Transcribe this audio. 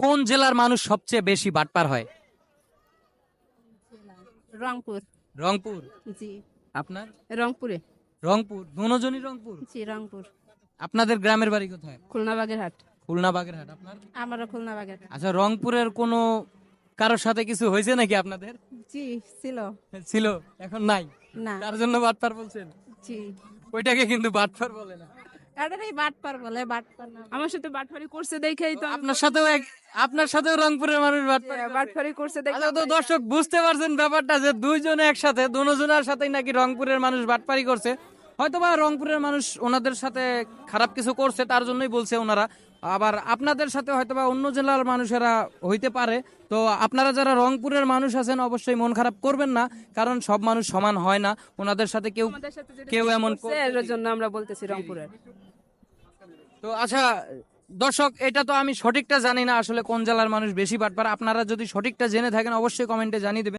কোন জেলার মানুষ সবচেয়ে বেশি বাটপার হয়? রংপুর। রংপুর। জি। আপনার? রংপুরে। রংপুর, দুজনই রংপুর। জি, রংপুর। আপনাদের গ্রামের বাড়ি কোথায়? খুলনা বাগেরহাট। খুলনা বাগেরহাট। আপনার? আমারও খুলনা বাগেরহাট। আচ্ছা, রংপুরের কোনো কারোর সাথে কিছু হয়েছে নাকি আপনাদের? জি, ছিল। ছিল, এখন নাই। না। তার জন্য বাটপার বলছেন? জি। ওইটাকে কিন্তু বাটপার বলে না। এটারই বাটপার বলে, বাটপার না। আমার সাথে বাটপারি করছে দেখেই তো আপনার সাথেও রংপুরের মানুষ বাটপার করে? বাটপারি করছে দেখে আচ্ছা, তো দর্শক বুঝতে পারছেন ব্যাপারটা, যে দুইজনে একসাথে, দুজনের সাথেই নাকি রংপুরের মানুষ বাটপারি করছে। হয়তোবা রংপুরের মানুষ ওনাদের সাথে খারাপ কিছু করছে, তার জন্যই বলছে ওনারা। আবার আপনাদের সাথে হয়তোবা অন্য জেলার মানুষেরা হইতে পারে। তো আপনারা যারা রংপুরের মানুষ আছেন অবশ্যই মন খারাপ করবেন না, কারণ সব মানুষ সমান হয় না। ওনাদের সাথে কেউ আমাদের সাথে যেটা কেউ এমন করছে, এর জন্য আমরা বলতেছি রংপুরের। তো আচ্ছা দর্শক, এটা তো আমি সঠিকটা জানি না আসলে কোন জেলার মানুষ বেশি বাটপার। আপনারা যদি সঠিকটা জেনে থাকেন অবশ্যই কমেন্টে জানিয়ে দেবেন।